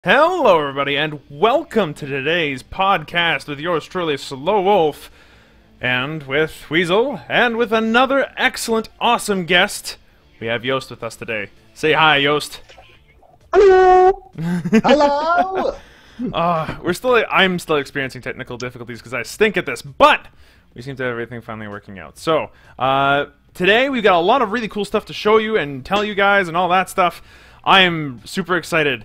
Hello, everybody, and welcome to today's podcast with yours truly, SlowWolf, and with Weasel, and with another excellent, awesome guest. We have Joost with us today. Say hi, Joost. Hello. Hello. I'm still experiencing technical difficulties because I stink at this, but we seem to have everything finally working out. So, today we've got a lot of really cool stuff to show you and tell you guys and all that stuff. I am super excited.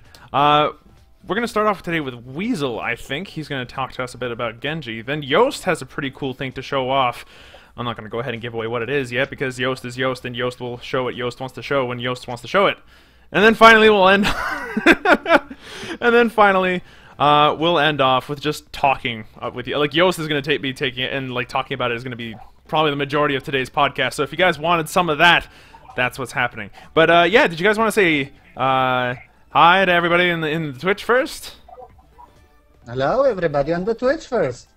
We're going to start off today with Weasel, I think. He's going to talk to us a bit about Genji. Then Joost has a pretty cool thing to show off. I'm not going to go ahead and give away what it is yet, because Joost is Joost, and Joost will show what Joost wants to show when Joost wants to show it. And then finally we'll end... we'll end off with just talking with you. Like, Joost is going to be taking it, and like talking about it is going to be probably the majority of today's podcast. So if you guys wanted some of that, that's what's happening. But yeah, did you guys want to say... hi to everybody in the Twitch first. Hello, everybody on the Twitch first.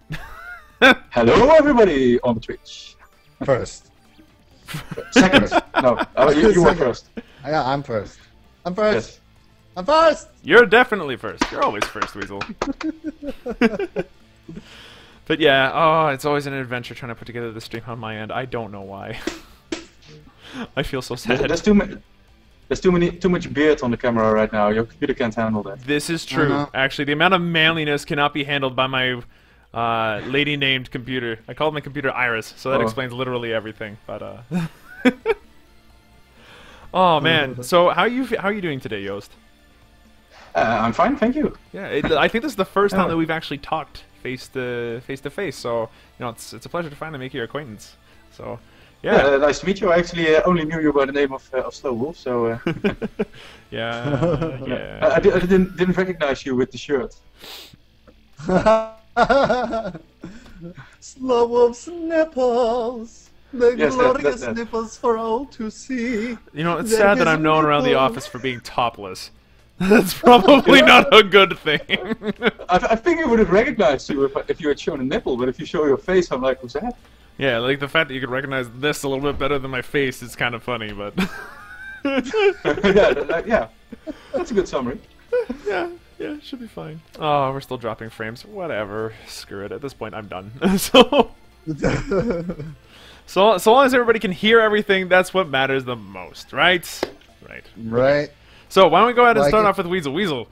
Hello, everybody on the Twitch. First. Second. No, you were first. Yeah, I'm first. I'm first. Yes. I'm first. You're definitely first. You're always first, Weasel. But yeah, oh, it's always an adventure trying to put together the stream on my end. I don't know why. I feel so sad. There's too much beard on the camera right now. Your computer can't handle that. This is true. Actually, the amount of manliness cannot be handled by my lady-named computer. I called my computer Iris, so that explains literally everything. But oh man. So how are you doing today, Joost? I'm fine, thank you. Yeah, I think this is the first time that we've actually talked face to face. So you know, it's a pleasure to finally make your acquaintance. So. Yeah. Nice to meet you. I actually only knew you by the name of SlowWolf, so... yeah. I didn't recognize you with the shirt. SlowWolf's nipples. The glorious nipples for all to see. You know, it's sad that I'm known around the office for being topless. That's probably not a good thing. I think I would have recognized you if you had shown a nipple, but if you show your face, I'm like, who's that? Yeah, like the fact that you could recognize this a little bit better than my face is kind of funny, but... yeah, that's a good summary. Yeah, should be fine. Oh, we're still dropping frames. Whatever, screw it. At this point, I'm done. So long as everybody can hear everything, that's what matters the most, right? Right. So why don't we go ahead and start off with Weasel. Weasel,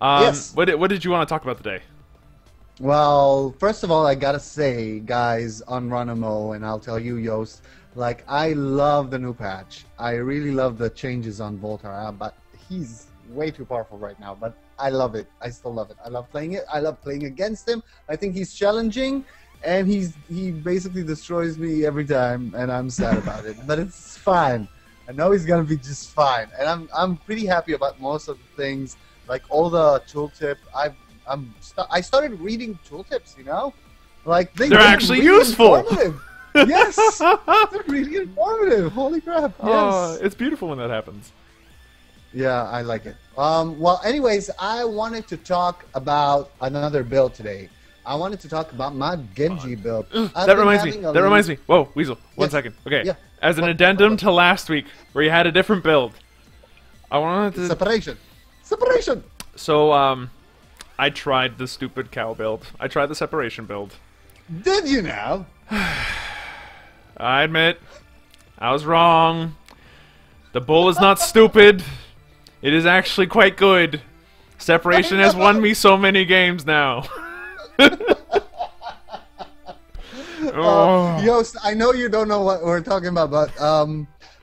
yes. What did you want to talk about today? Well, first of all, I gotta say, guys, on Ronimo, and I'll tell you, Joost, like, I love the new patch. I really love the changes on Voltara, but he's way too powerful right now, but I love it. I still love it. I love playing it. I love playing against him. I think he's challenging, and he basically destroys me every time, and I'm sad about it. But it's fine. I know he's gonna be just fine, and I'm pretty happy about most of the things, like all the tooltip. I started reading tooltips, you know? Like, they're actually really useful! Yes! They're really informative! Holy crap, yes! It's beautiful when that happens. Yeah, I like it. Well, anyways, I wanted to talk about another build today. I wanted to talk about my Genji build. That reminds me. Whoa, Weasel, one second. Okay, yeah. As an addendum to last week, where you had a different build, I wanted to... Separation! So, I tried the stupid cow build. I tried the separation build. Did you now? I admit, I was wrong. The bull is not stupid. It is actually quite good. Separation has won me so many games now. Joost, I know you don't know what we're talking about, but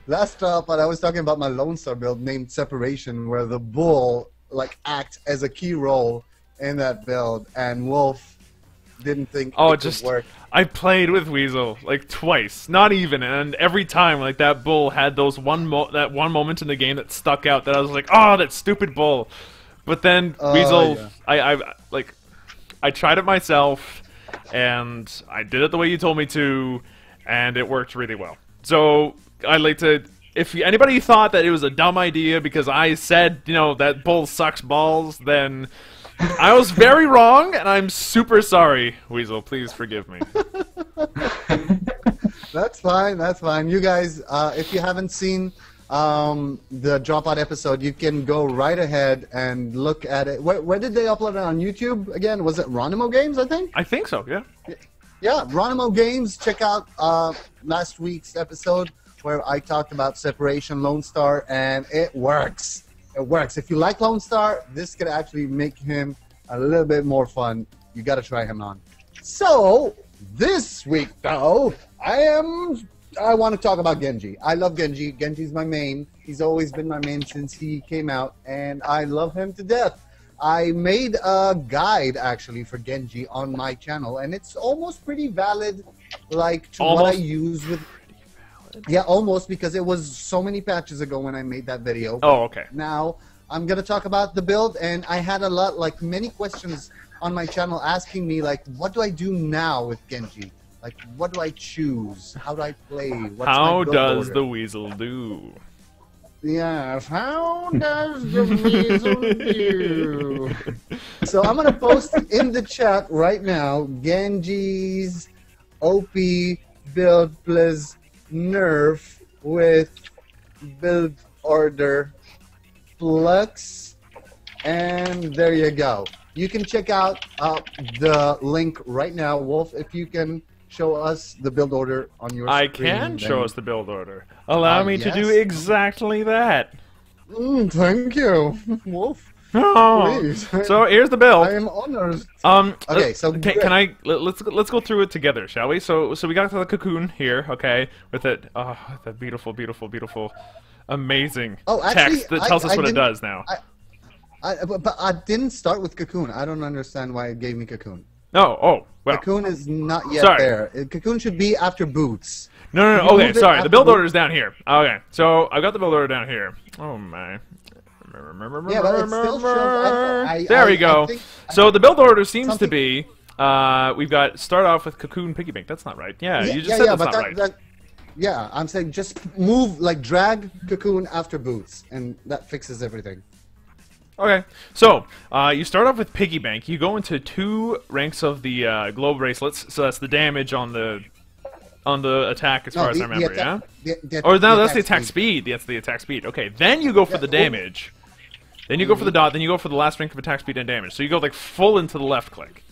last Droppod I was talking about my Lone Star build named Separation, where the bull acts as a key role in that build, and Wolf didn't think it could work. I played with Weasel like twice, not even, and every time that bull had those one moment in the game that stuck out that I was like, oh, that stupid bull. But then Weasel, yeah. I tried it myself, and I did it the way you told me to, and it worked really well. So I'd like to. If anybody thought that it was a dumb idea because I said, you know, that bull sucks balls, then I was very wrong, and I'm super sorry, Weasel. Please forgive me. That's fine. That's fine. You guys, if you haven't seen the Droppod episode, you can go right ahead and look at it. Where did they upload it on YouTube again? Was it Ronimo Games, I think? I think so, yeah. Yeah, Ronimo Games. Check out last week's episode where I talked about Separation Lone Star, and it works. It works. If you like Lone Star, this could actually make him a little bit more fun. You got to try him on. So, this week, though, I want to talk about Genji. I love Genji. Genji's my main. He's always been my main since he came out, and I love him to death. I made a guide, actually, for Genji on my channel, and it's almost pretty valid, like, to what I use with... Yeah, almost, because it was so many patches ago when I made that video. Oh, okay. Now, I'm going to talk about the build, and I had a lot, like, many questions on my channel asking me, like, what do I do now with Genji? Like, what do I choose? How do I play? What's how my build does order? the Weasel do? Yes, how does the Weasel do? So I'm going to post in the chat right now Genji's OP build plus nerf with build order flux, and there you go. You can check out the link right now. Wolf, if you can show us the build order on your screen. I can show us the build order. Allow me to do yes. exactly that. Thank you, Wolf. Oh. Please. So here's the build. I am honored. Okay, so can I let's go through it together, shall we? So we got to the cocoon here, okay, with it. Oh, that beautiful, amazing text that tells us what it does now. But I didn't start with Cocoon. I don't understand why it gave me Cocoon. Oh, well. Cocoon is not yet Sorry. there. Cocoon should be after Boots. No. You Okay, move it sorry. The after build order is down here. Okay, so I got the build order down here. Oh my. Yeah, but it still shows. There we go. So the build order seems to something- be. We've got start off with Cocoon Piggy Bank. That's not right. Yeah, you just said that's not right. Yeah, I'm saying just move, like drag Cocoon after Boots, and that fixes everything. Okay, so you start off with Piggy Bank. You go into 2 ranks of the globe bracelets, so that's the damage on the attack, as far as I remember. Yeah. Or no, that's the attack speed. That's the attack speed. Okay, then you go for the damage. Then you go for the dot. Then you go for the last rank of attack speed and damage. So you go like full into the left click.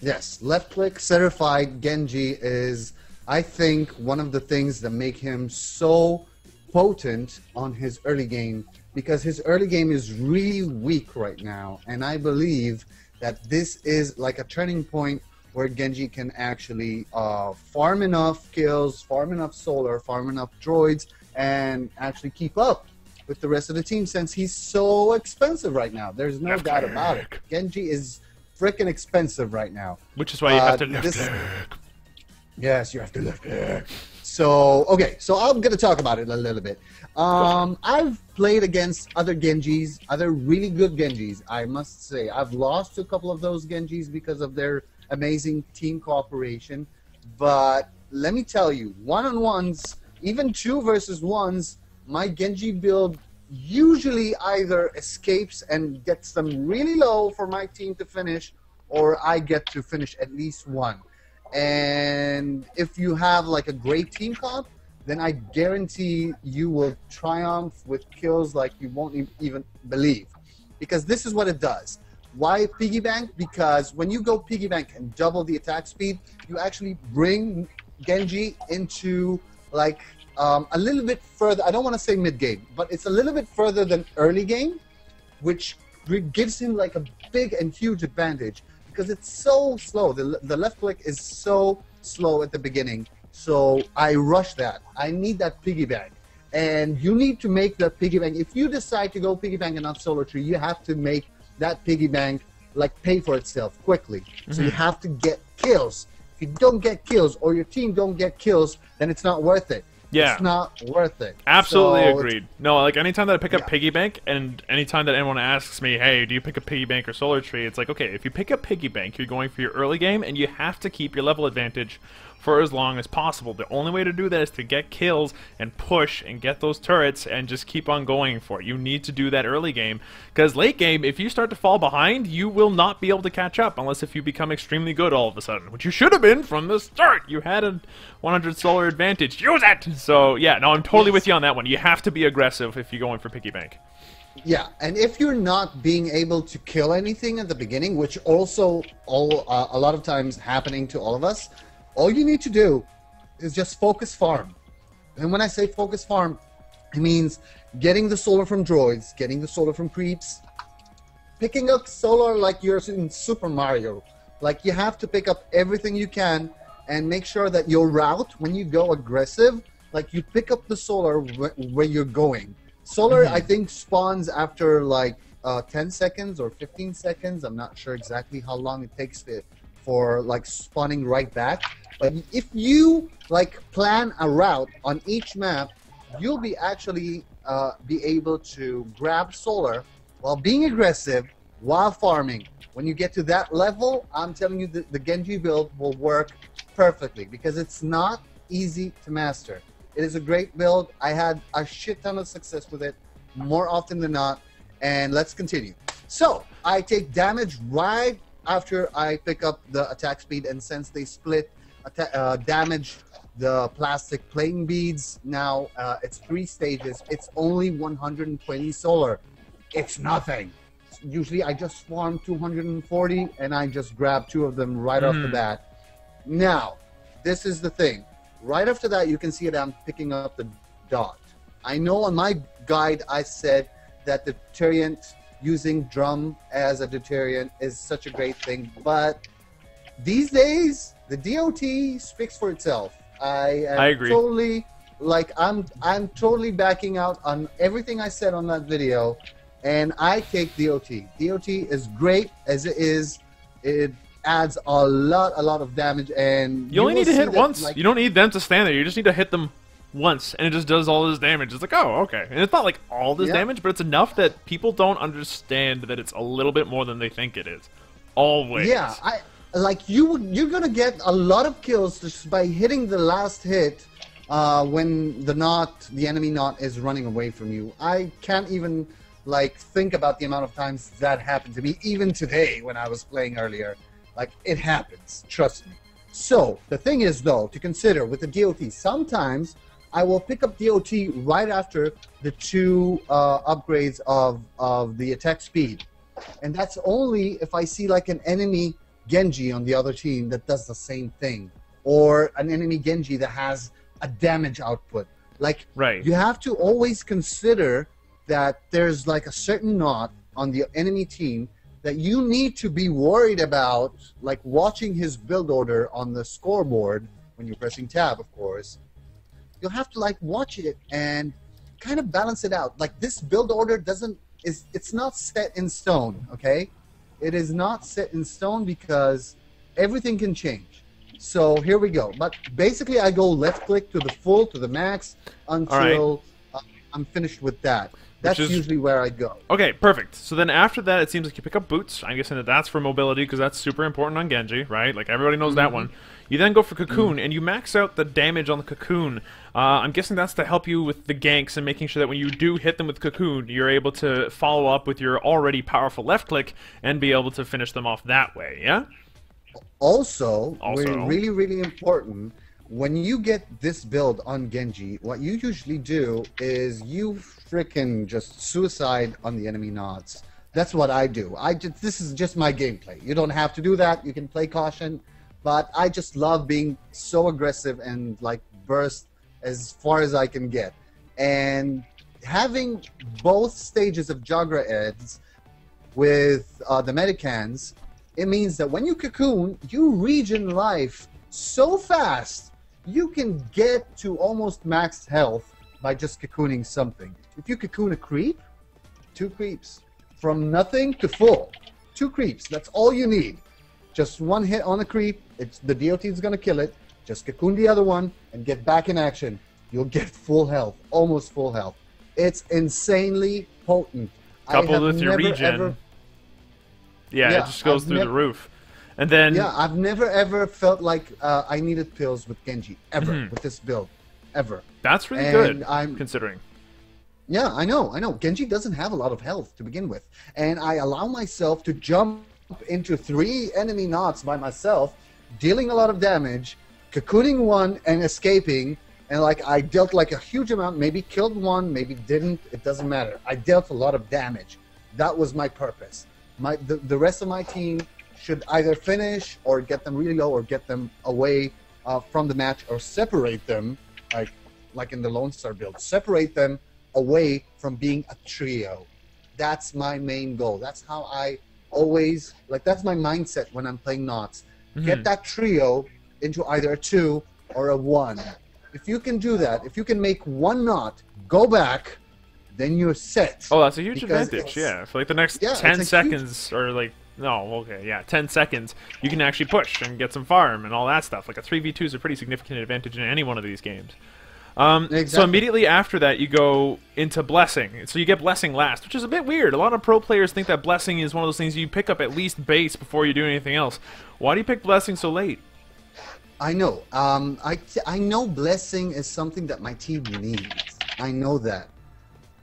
Yes, left click certified Genji is, I think, one of the things that make him so potent on his early game, because his early game is really weak right now, and I believe that this is like a turning point where Genji can actually farm enough kills, farm enough solar, farm enough droids, and actually keep up with the rest of the team, since he's so expensive right now. There's no doubt about it. Genji is freaking expensive right now. Which is why you have to left click. Yes, you have to left click. So, okay, so I'm going to talk about it a little bit. I've played against other Genjis, other really good Genjis, I must say. I've lost to a couple of those Genjis because of their amazing team cooperation. But let me tell you, one-on-ones, even 2 versus 1s, my Genji build usually either escapes and gets them really low for my team to finish, or I get to finish at least 1. And if you have like a great team comp, then I guarantee you will triumph with kills like you won't even believe. Because this is what it does. Why piggy bank? Because when you go piggy bank and double the attack speed, you actually bring Genji into like a little bit further. I don't want to say mid game, but it's a little bit further than early game, which gives him like a big and huge advantage because it's so slow. The left click is so slow at the beginning. So I rush that. I need that piggy bank. And you need to make that piggy bank. If you decide to go piggy bank and not solo tree, you have to make that piggy bank like pay for itself quickly. So you have to get kills. If you don't get kills or your team don't get kills, then it's not worth it. Yeah. It's not worth it. Absolutely So agreed. No, like anytime that I pick up Piggy Bank, and anytime that anyone asks me, hey, do you pick up Piggy Bank or Solar Tree? It's like, okay, if you pick up Piggy Bank, you're going for your early game, and you have to keep your level advantage for as long as possible. The only way to do that is to get kills and push and get those turrets and just keep on going for it. You need to do that early game, because late game, if you start to fall behind, you will not be able to catch up unless if you become extremely good all of a sudden, which you should have been from the start. You had a 100 solar advantage. Use it! So yeah, no, I'm totally with you on that one. You have to be aggressive if you're going for Piggy Bank. Yeah, and if you're not being able to kill anything at the beginning, which also a lot of times happening to all of us, all you need to do is just focus farm. And when I say focus farm, it means getting the solar from droids, getting the solar from creeps, picking up solar like you're in Super Mario. Like, you have to pick up everything you can and make sure that your route, when you go aggressive, like, you pick up the solar where you're going. Solar, I think, spawns after like 10 seconds or 15 seconds. I'm not sure exactly how long it takes for like spawning right back. But if you like plan a route on each map, you'll be actually be able to grab solar while being aggressive, while farming. When you get to that level, I'm telling you, the Genji build will work perfectly, because it's not easy to master. It is a great build. I had a shit ton of success with it, more often than not. And let's continue. So, I take damage right after I pick up the attack speed, and since they split damage the plastic playing beads, now it's 3 stages. It's only 120 solar. It's nothing. Usually I just farm 240 and I just grab 2 of them right off the bat. Now, this is the thing. Right after that, you can see that I'm picking up the dot. I know on my guide I said that the deterrent, using drum as a deterrent, is such a great thing, but these days the DOT speaks for itself. I agree. Totally, like, I'm totally backing out on everything I said on that video, and I take DOT. DOT is great as it is. It adds a lot of damage, and you only need to hit once. Like, you don't need them to stand there. You just need to hit them once, and it just does all this damage. It's like, oh, okay. And it's not like all this damage, but it's enough that people don't understand that it's a little bit more than they think it is. Always. Yeah, you're gonna get a lot of kills just by hitting the last hit when the enemy knot is running away from you. I can't even like think about the amount of times that happened to me, even today when I was playing earlier. Like, it happens, trust me. So, the thing is, though, to consider with the DOT, sometimes I will pick up DOT right after the 2 upgrades of the attack speed. And that's only if I see, like, an enemy Genji on the other team that does the same thing. Or an enemy Genji that has a damage output. Like, you have to always consider that there's, like, a certain knot on the enemy team that you need to be worried about, like watching his build order on the scoreboard when you're pressing tab, of course. You'll have to like watch it and kind of balance it out. Like, this build order it's not set in stone, okay? It is not set in stone because everything can change. So here we go. But basically I go left click to the full, to the max, until I'm finished with that. That's usually where I go. Okay, perfect. So then after that, it seems like you pick up boots. I'm guessing that that's for mobility, because that's super important on Genji, right? Like, everybody knows that one. You then go for cocoon, and you max out the damage on the cocoon. I'm guessing that's to help you with the ganks and making sure that when you do hit them with cocoon, you're able to follow up with your already powerful left click and be able to finish them off that way, yeah? Also, really, really important, when you get this build on Genji, what you usually do is you frickin' just suicide on the enemy nods. That's what I do. This is just my gameplay. You don't have to do that. You can play caution, but I just love being so aggressive and like burst as far as I can get. And having both stages of Jagra Eds with the Medicans, it means that when you cocoon, you regen life so fast, you can get to almost max health by just cocooning something. If you cocoon a creep, 2 creeps. From nothing to full. 2 creeps, that's all you need. Just 1 hit on a creep, the DOT is going to kill it. Just cocoon the other one and get back in action. You'll get full health, almost full health. It's insanely potent. Coupled with your regen. Yeah, it just goes through the roof. And then Yeah, I've never ever felt like I needed pills with Genji ever with this build, ever. that's really And good considering. Yeah, I know. Genji doesn't have a lot of health to begin with, and I allow myself to jump into 3 enemy knots by myself, dealing a lot of damage, cocooning one and escaping, and like I dealt like a huge amount, maybe killed one, maybe didn't, it doesn't matter. I dealt a lot of damage. That was my purpose. The rest of my team should either finish or get them really low or get them away from the match or separate them, like in the Lone Star build, separate them away from being a trio. That's my main goal. That's how I always, like, that's my mindset when I'm playing knots. Get that trio into either a 2 or a 1. If you can do that, if you can make 1 knot, go back, then you're set. Oh, that's a huge advantage, yeah. For like the next 10 seconds, or like, no, okay, yeah, 10 seconds, you can actually push and get some farm and all that stuff. Like a 3v2 is a pretty significant advantage in any one of these games. Exactly. So immediately after that, you go into Blessing. So you get Blessing last, which is a bit weird. A lot of pro players think that Blessing is one of those things you pick up at least base before you do anything else. Why do you pick Blessing so late? I know. I know Blessing is something that my team needs. I know that.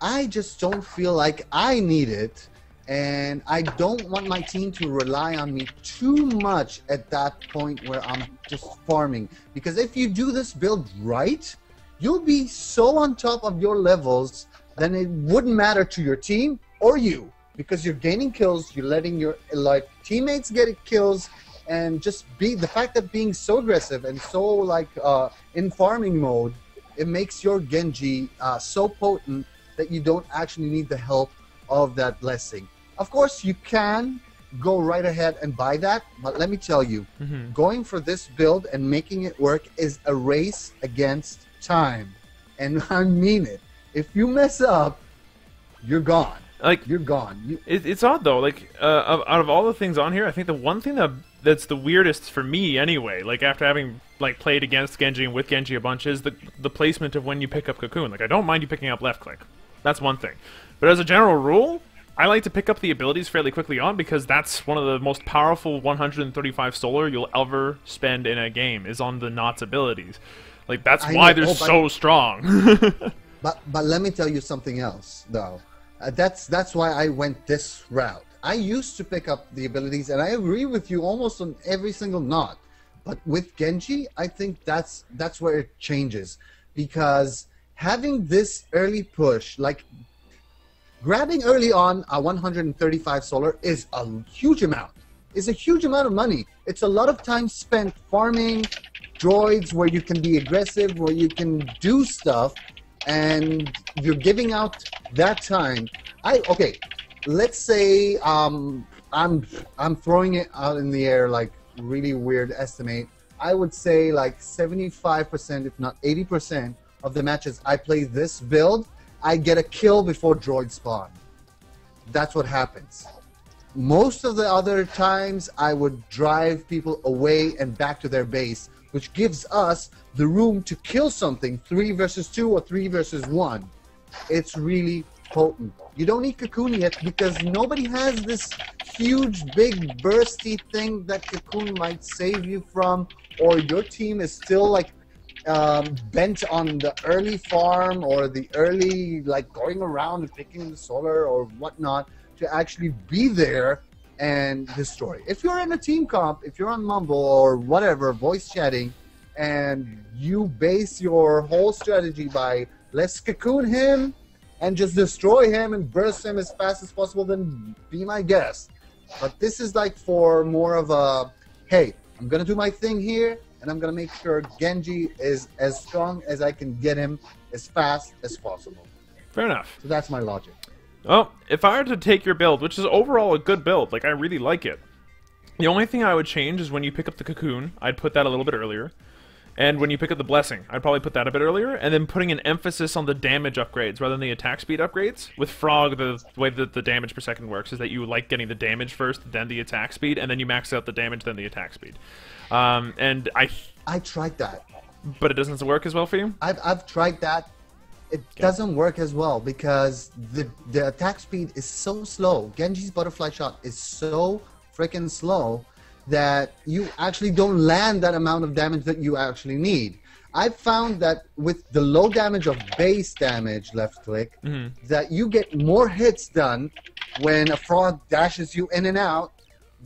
I just don't feel like I need it, and I don't want my team to rely on me too much at that point where I'm just farming. Because if you do this build right, you'll be so on top of your levels, then it wouldn't matter to your team or you, because you're gaining kills, you're letting your teammates get kills, and just the fact that being so aggressive and so in farming mode, it makes your Genji so potent that you don't actually need the help of that Blessing. Of course, you can go right ahead and buy that, but let me tell you, going for this build and making it work is a race against time, and I mean it. If you mess up, you're gone. Like, you're gone. It's odd though. Like out of all the things on here, I think the one thing that's the weirdest for me anyway, like after having like played against Genji and with Genji a bunch, is the placement of when you pick up Cocoon. Like I don't mind you picking up left click. That's one thing. But as a general rule, I like to pick up the abilities fairly quickly on, because that's one of the most powerful 135 solar you'll ever spend in a game, is on the Knots abilities. Like, that's why they're so strong. but let me tell you something else, though. That's why I went this route. I used to pick up the abilities, and I agree with you almost on every single knot. But with Genji, I think that's where it changes. Because having this early push, like grabbing early on a 135 solar is a huge amount. It's a huge amount of money. It's a lot of time spent farming droids where you can be aggressive, where you can do stuff, and you're giving out that time. Okay, let's say I'm throwing it out in the air, like really weird estimate. I would say like 75%, if not 80% of the matches I play this build, I get a kill before droids spawn. That's what happens. Most of the other times, I would drive people away and back to their base, which gives us the room to kill something 3 versus 2 or 3 versus 1. It's really potent. You don't need Cocoon yet, because nobody has this huge, big, bursty thing that Cocoon might save you from, or your team is still like bent on the early farm or the early going around and picking the solar or whatnot to actually be there and destroy. If you're in a team comp, if you're on Mumble or whatever, voice chatting, and you base your whole strategy by let's Cocoon him and just destroy him and burst him as fast as possible, then be my guest. But this is like for more of a, hey, I'm gonna do my thing here, and I'm gonna make sure Genji is as strong as I can get him as fast as possible. Fair enough. So that's my logic. Well, if I were to take your build, which is overall a good build, like I really like it, the only thing I would change is when you pick up the Cocoon, I'd put that a little bit earlier. And when you pick up the Blessing, I'd probably put that a bit earlier, and then putting an emphasis on the damage upgrades rather than the attack speed upgrades. With Frog, the way that the damage per second works is that you like getting the damage first, then the attack speed, and then you max out the damage, then the attack speed. And I tried that. But it doesn't work as well for you? I've tried that. It doesn't work as well because the attack speed is so slow. Genji's butterfly shot is so freaking slow that you actually don't land that amount of damage that you actually need. I've found that with the low damage of base damage, left click, that you get more hits done when a frog dashes you in and out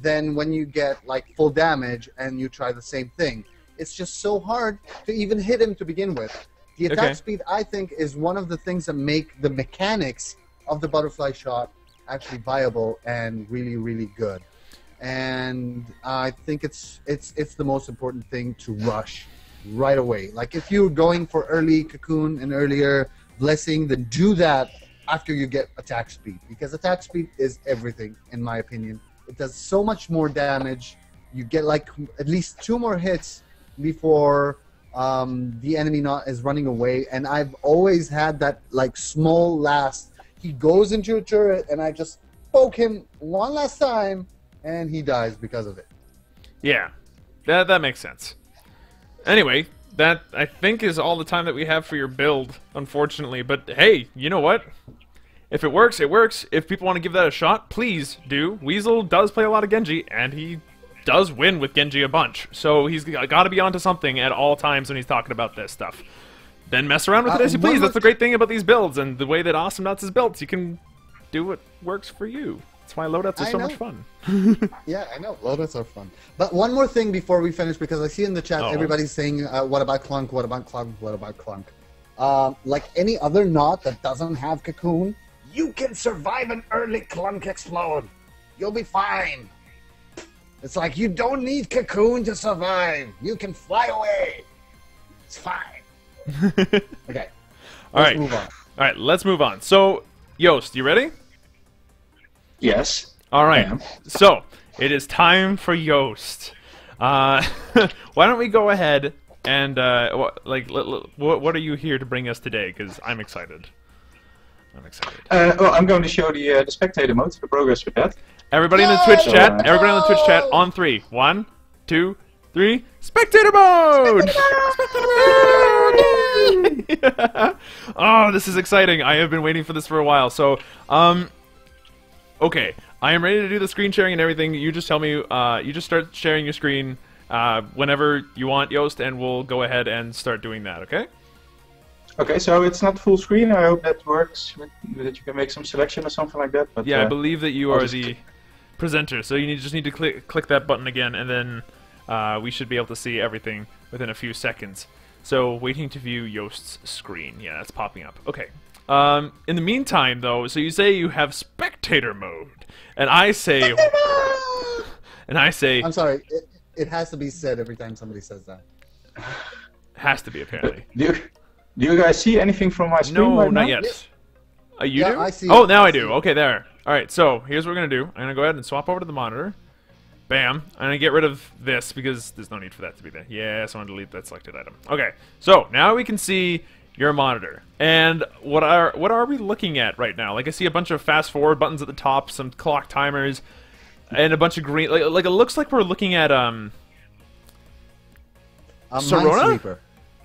than when you get like full damage and you try the same thing. It's just so hard to even hit him to begin with. The attack speed, I think, is one of the things that make the mechanics of the butterfly shot actually viable and really, really good. And I think it's the most important thing to rush right away. Like if you're going for early cocoon and earlier blessing, then do that after you get attack speed, because attack speed is everything in my opinion. It does so much more damage. You get like at least 2 more hits before the enemy is running away, and I've always had that like small last. He goes into a turret and I just poke him one last time and he dies because of it. Yeah, that makes sense. Anyway, that I think is all the time that we have for your build, unfortunately. But hey, you know what? If it works, it works. If people want to give that a shot, please do. Weasel does play a lot of Genji, and he does win with Genji a bunch. So he's got to be onto something at all times when he's talking about this stuff. Then mess around with it as you please. That's the great thing about these builds, and the way that Awesomenauts is built. You can do what works for you. That's why loadouts are so much fun. Yeah, I know. Loadouts are fun. But one more thing before we finish, because I see in the chat everybody's saying, what about Clunk, what about Clunk, what about Clunk? Like any other knot that doesn't have cocoon, you can survive an early Clunk explode. You'll be fine. It's like you don't need cocoon to survive. You can fly away. It's fine. Okay. Let's move on. All right, let's move on. So, Joost, you ready? Yes. All right. So, it is time for Joost. Why don't we go ahead and what are you here to bring us today? Because I'm excited. Well, I'm going to show the spectator mode, the progress with that. Everybody in the Twitch chat. Everybody in the Twitch chat on 3. 1, 2, 3. Spectator mode! Spectator mode! Yeah. Oh, this is exciting. I have been waiting for this for a while. So, okay. I am ready to do the screen sharing and everything. You just tell me, you just start sharing your screen whenever you want, Joost, and we'll go ahead and start doing that, okay? Okay, so it's not full screen. I hope that works, that you can make some selection or something like that. But, yeah, I believe that you are the presenter, so you just need to click that button again, and then we should be able to see everything within a few seconds. So, waiting to view Joost's screen. Yeah, that's popping up. Okay. In the meantime, though, so you say you have spectator mode, and I say... I'm sorry, it has to be said every time somebody says that. Has to be, apparently. Do you guys see anything from my screen right now? Not yet. You do? I see. Oh, now I do. Okay, there. Alright, so here's what we're going to do. I'm going to go ahead and swap over to the monitor. Bam. I'm going to get rid of this because there's no need for that to be there. Yes, I want to delete that selected item. Okay, so now we can see your monitor. And what are we looking at right now? Like, I see a bunch of fast forward buttons at the top, some clock timers, and a bunch of green... Like it looks like we're looking at, Sorona?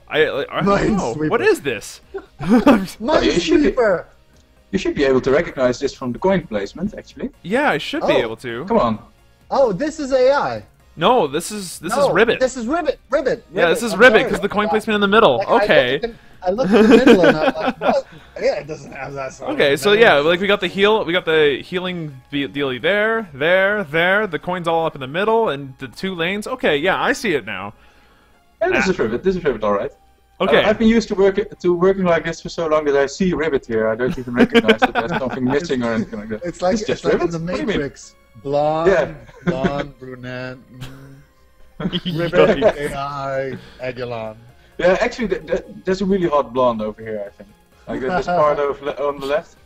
I don't know. What is this? Minesweeper! You should be able to recognize this from the coin placement, actually. Yeah, I should be able to. Come on. Oh, this is AI. No, this is Ribbit. This is Ribbit. Yeah, this is Ribbit because the coin placement in the middle. Like, okay. I looked in the middle and I'm like, what? Yeah, it doesn't have that. Okay, so yeah, like we got the healing dealie there, the coins all up in the middle, and the 2 lanes. Okay, yeah, I see it now. Yeah, this is Ribbit, all right. Okay. I've been used to working like this for so long that I see Ribbit here. I don't even recognize that there's something missing or anything like that. It's like in the Matrix. Blonde, blonde, brunette, Ribbit, AI, Aguilan. Yeah, actually, there's a really hot blonde over here, I think. Like this part on the left.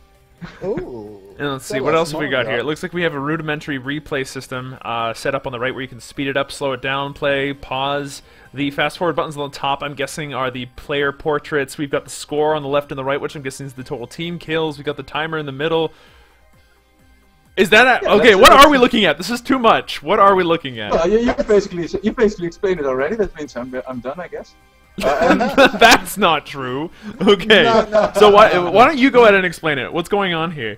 Ooh. And let's see, what else have we got here? It looks like we have a rudimentary replay system set up on the right where you can speed it up, slow it down, play, pause. The fast forward buttons on the top, I'm guessing, are the player portraits. We've got the score on the left and the right, which I'm guessing is the total team kills. We've got the timer in the middle. Is that okay? What are we looking at? This is too much. What are we looking at? Well, you basically explained it already. That means I'm done, I guess. That's not true. Okay. So why don't you go ahead and explain it? What's going on here?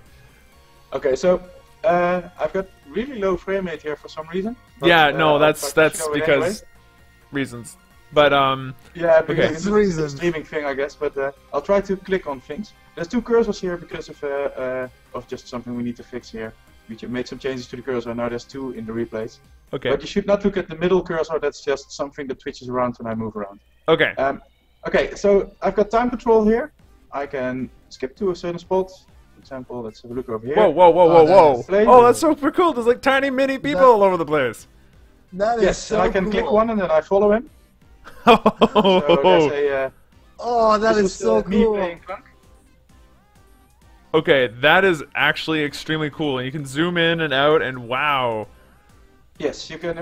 Okay, so I've got really low frame rate here for some reason. But, Yeah, no, I'll that's try to show it because anyway. reasons. But Yeah, because Okay. it's a Reasons. streaming thing, I guess. But I'll try to click on things. There's 2 cursors here because of just something we need to fix here. We made some changes to the cursor. Now there's 2 in the replays. okay, But you should not look at the middle cursor. That's just something that twitches around when I move around. okay. Okay, so I've got time control here. I can skip to a certain spot. For example, let's have a look over here. Whoa, whoa, whoa, whoa, that whoa! is play. Oh, that's super cool. There's like tiny mini people all over the place. That is Yes, so and I can cool. click one and then I follow him. So Oh, there's a, Oh, that this is so me cool. playing Clunk. okay, that is actually extremely cool, and you can zoom in and out, and wow. Yes, you can.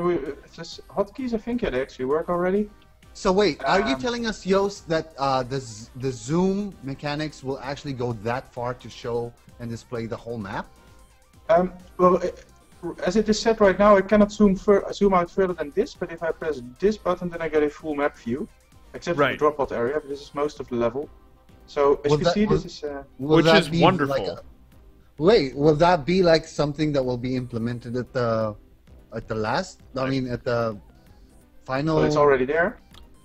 Just hotkeys, I think. Yeah, they actually work already. So wait, are you Um, telling us, Joost, that the zoom mechanics will actually go that far to show and display the whole map? Well, as it is set right now, I cannot zoom out further than this. But if I press this button, then I get a full map view, except Right. for the Droppod area. But this is most of the level. So as Will you can that- see, will- this is. Will Which that is be wonderful. Like wait, will that be like something that will be implemented at the last? I mean, at the final. Well, it's already there.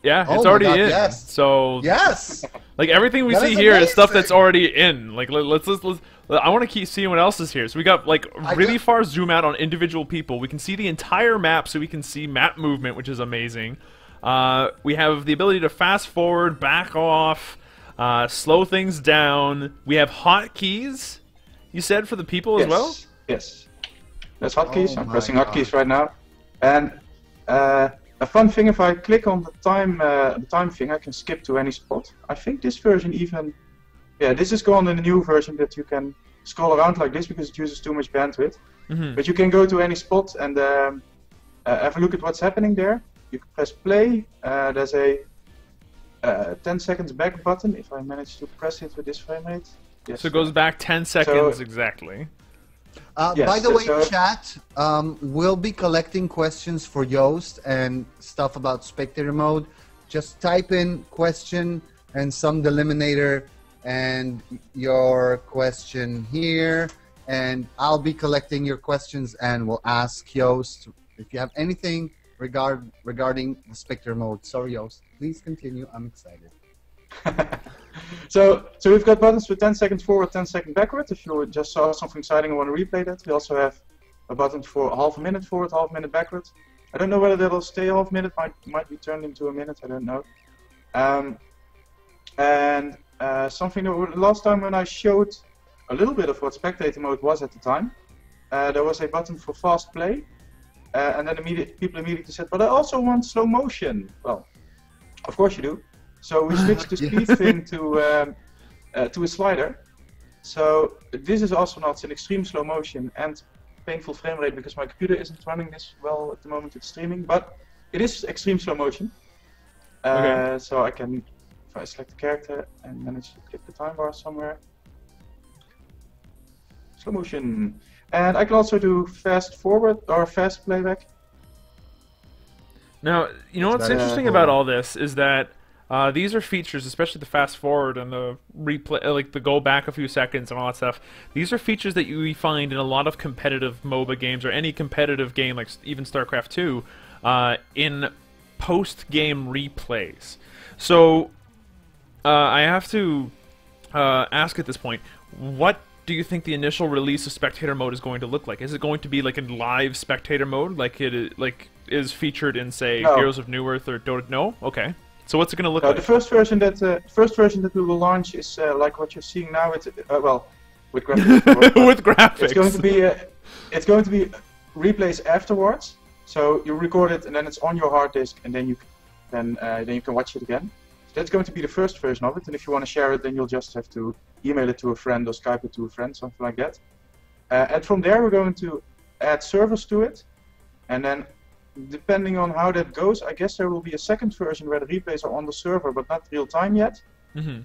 Yeah, Oh it's my already God, in. yes. So Yes. like everything we That see is here is stuff amazing. that's already in. Like let's I want to keep seeing what else is here. So we got like really far zoom out on individual people. We can see the entire map, so we can see map movement, which is amazing. We have the ability to fast forward, back off, slow things down. We have hotkeys. You said for the people as well. Yes. There's hotkeys. Oh I'm my pressing God. hotkeys right now. And a fun thing, if I click on the time thing, I can skip to any spot. I think this version even, yeah, this is gone in the new version that you can scroll around like this because it uses too much bandwidth. Mhm. But you can go to any spot and have a look at what's happening there. You can press play. There's a 10 seconds back button if I manage to press it with this frame rate. Yes. So it goes back 10 seconds exactly. Yes, By the way, so- chat, we'll be collecting questions for Joost and stuff about spectator mode. Just type in question and some delimiter and your question here, and I'll be collecting your questions and we'll ask Joost if you have anything regarding the spectator mode. Sorry, Joost. Please continue. I'm excited. So we've got buttons for 10 seconds forward, 10 seconds backward. If you just saw something exciting and want to replay that, we also have a button for half a minute forward, half a minute backward. I don't know whether that'll stay half a minute, might be turned into a minute, I don't know. Something that last time when I showed a little bit of what spectator mode was at the time, there was a button for fast play, and then people immediately said, but I also want slow motion. Well, of course you do. So we switched the speed thing to a slider. So this is Awesomenauts in extreme slow motion and painful frame rate because my computer isn't running this well at the moment with streaming, but it is extreme slow motion. Okay. So I can, if I select the character and manage to click the time bar somewhere, slow motion. And I can also do fast forward or fast playback. Now, you know what's That is interesting cool. about all this is that these are features, especially the fast forward and the replay, like the go back a few seconds and all that stuff. These are features that you find in a lot of competitive MOBA games or any competitive game, like even StarCraft 2, in post-game replays. So, I have to ask at this point, what do you think the initial release of spectator mode is going to look like? Is it going to be like in live spectator mode, like it is featured in, say, No. Heroes of New Earth or Dota? No? Okay. So what's it going to look The like? first version that we will launch is like what you're seeing now. It's well, with graphics. of course, but With graphics. It's going to be replays afterwards. So you record it and then it's on your hard disk, and then you can watch it again. So that's going to be the first version of it. And if you want to share it, then you'll just have to email it to a friend or Skype it to a friend, something like that. And from there, we're going to add servers to it, and then, depending on how that goes, I guess there will be a second version where the replays are on the server but not real time yet. Mm-hmm.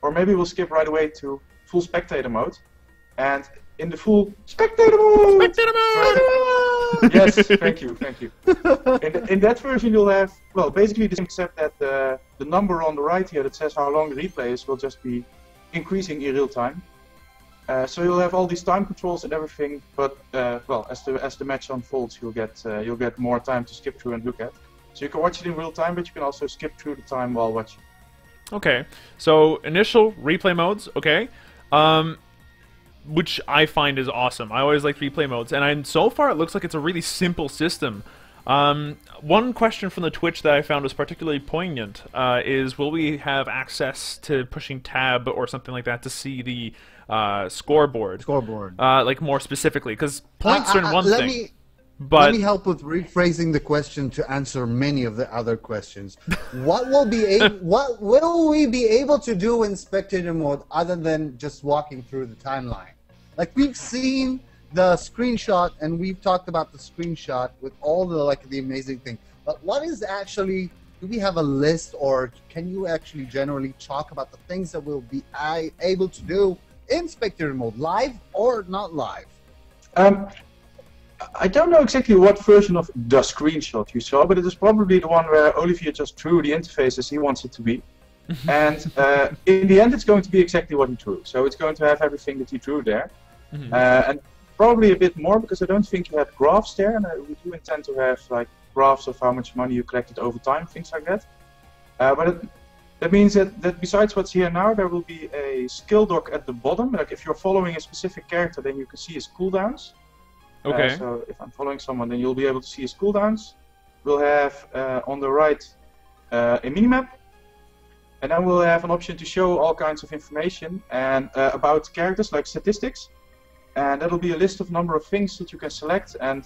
Or maybe we'll skip right away to full spectator mode. And in the full spectator mode! Spectator mode! Yes, thank you. In that version you'll have, well, basically the same, except that the number on the right here that says how long the replay is will just be increasing in real time. So you'll have all these time controls and everything, but well, as the match unfolds, you'll get more time to skip through and look at. So you can watch it in real time, but you can also skip through the time while watching. Okay, so initial replay modes, okay, which I find is awesome. I always like replay modes, and so far it looks like it's a really simple system. One question from the Twitch that I found was particularly poignant is, will we have access to pushing tab or something like that to see the scoreboard? Like more specifically, because points are in one thing. But let me help with rephrasing the question to answer many of the other questions. What will we be able to do in spectator mode other than just walking through the timeline? Like, we've seen the screenshot and we've talked about the screenshot with all the amazing thing. But what is actually, do we have a list, or can you actually generally talk about the things that we'll be able to do in spectator mode, live or not live? I don't know exactly what version of the screenshot you saw, but it is probably the one where Olivier just drew the interface as he wants it to be. And in the end, it's going to be exactly what he drew. So it's going to have everything that he drew there. And probably a bit more, because I don't think you had graphs there, and we do intend to have like graphs of how much money you collected over time, things like that. But that means that besides what's here now, there will be a skill dock at the bottom. Like, if you're following a specific character, then you can see his cooldowns. Okay. So if I'm following someone, then you'll be able to see his cooldowns. We'll have on the right a minimap, and then we'll have an option to show all kinds of information and about characters, like statistics. And that'll be a list of number of things that you can select, and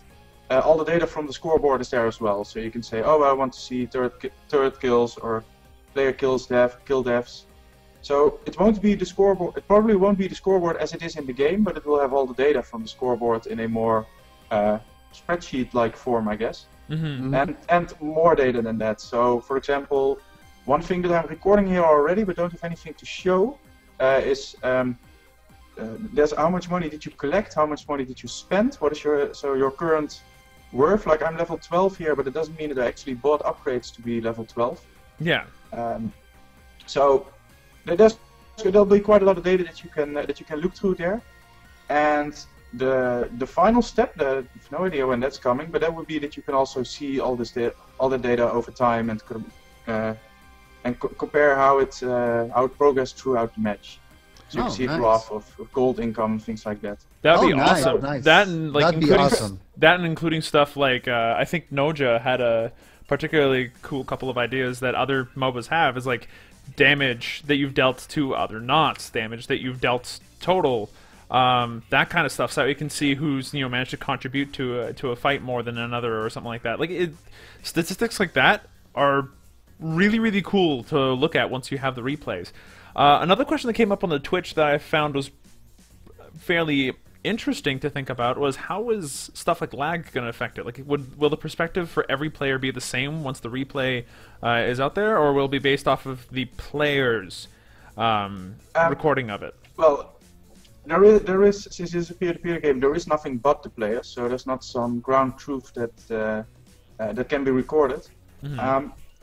all the data from the scoreboard is there as well. So you can say, oh, I want to see turret kills or player kills, kill deaths. So it won't be the scoreboard. It probably won't be the scoreboard as it is in the game, but it will have all the data from the scoreboard in a more spreadsheet-like form, I guess. And more data than that. So, for example, one thing that I'm recording here already, but don't have anything to show, is there's how much money did you collect, how much money did you spend, what is your current worth. Like, I'm level 12 here, but it doesn't mean that I actually bought upgrades to be level 12. Yeah. So there'll be quite a lot of data that you can look through there, and the final step, I have no idea when that's coming, but that would be that you can also see all the data over time and compare how it progressed throughout the match. So you can see a graph of gold income, things like that. That'd be awesome. Nice. That and That'd be awesome. That and including stuff like I think Noja had a particularly cool couple of ideas that other MOBAs have, is like damage that you've dealt to other knots, damage that you've dealt total, that kind of stuff, so you can see who's managed to contribute to a fight more than another or something like that. Like, statistics like that are really, really cool to look at once you have the replays. Another question that came up on the Twitch that I found was fairly interesting to think about was, how is stuff like lag going to affect it? Like, will the perspective for every player be the same once the replay is out there, or will it be based off of the player's recording of it? Well, there is, since it's a peer-to-peer game, there is nothing but the player, so there's not some ground truth that can be recorded.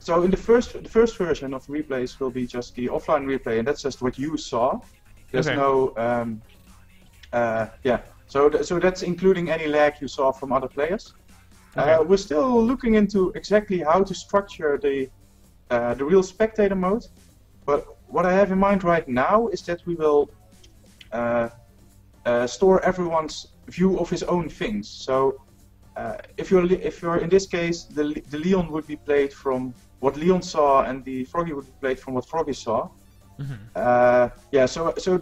So in the first version of replays will be just the offline replay, and that's just what you saw. There's no so that's including any lag you saw from other players. We're still looking into exactly how to structure the real spectator mode, but what I have in mind right now is that we will store everyone's view of his own things. So if you're in this case, the Leon would be played from what Leon saw, and the Froggy would be played from what Froggy saw. So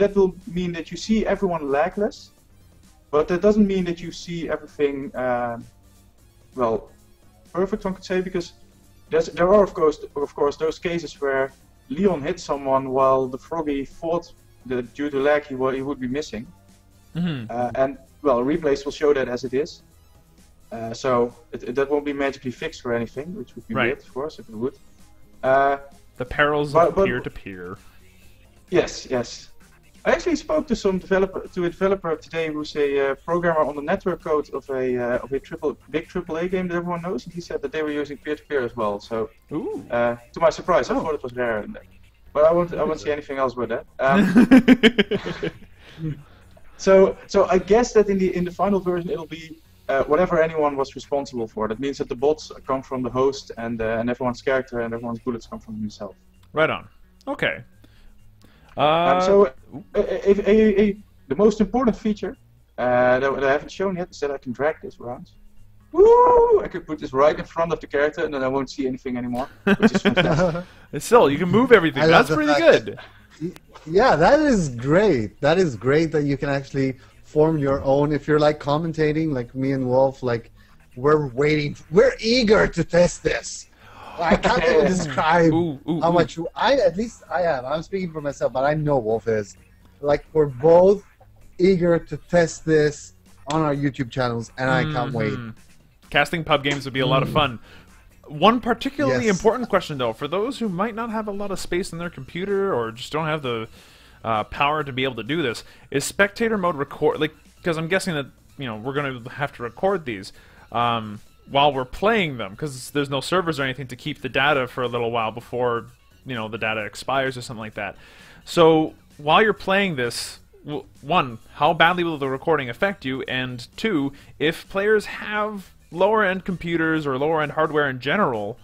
that will mean that you see everyone lagless, but that doesn't mean that you see everything perfect, one could say, because there are of course those cases where Leon hit someone while the Froggy thought that due to lag he would be missing. And replays will show that as it is. So that won't be magically fixed or anything, which would be weird, of course, if it would. The perils of peer-to-peer. Yes. I actually spoke to a developer today who's a programmer on the network code of a big AAA game that everyone knows, and he said that they were using peer-to-peer as well. So, to my surprise, I thought it was rare, but I won't say anything else about that. So I guess that in the final version it'll be whatever anyone was responsible for. That means that the bots come from the host and everyone's character and everyone's bullets come from himself. Right on. Okay. The most important feature that I haven't shown yet is that I can drag this around. Woo! I could put this right in front of the character and then I won't see anything anymore, which is fantastic. Still, you can move everything. That's pretty good. Yeah, that is great. That is great that you can actually form your own. If you're like commentating, like me and Wolf, like we're eager to test this. I can't even describe how much I'm speaking for myself, but I know Wolf is. Like, we're both eager to test this on our YouTube channels, and I can't wait. Casting pub games would be a lot of fun. One particularly important question, though, for those who might not have a lot of space in their computer or just don't have the power to be able to do this, is spectator mode record? Like, because I'm guessing that we're going to have to record these while we're playing them, because there's no servers or anything to keep the data for a little while before the data expires or something like that. So while you're playing this, one, how badly will the recording affect you? And two, if players have lower-end computers or lower-end hardware in general,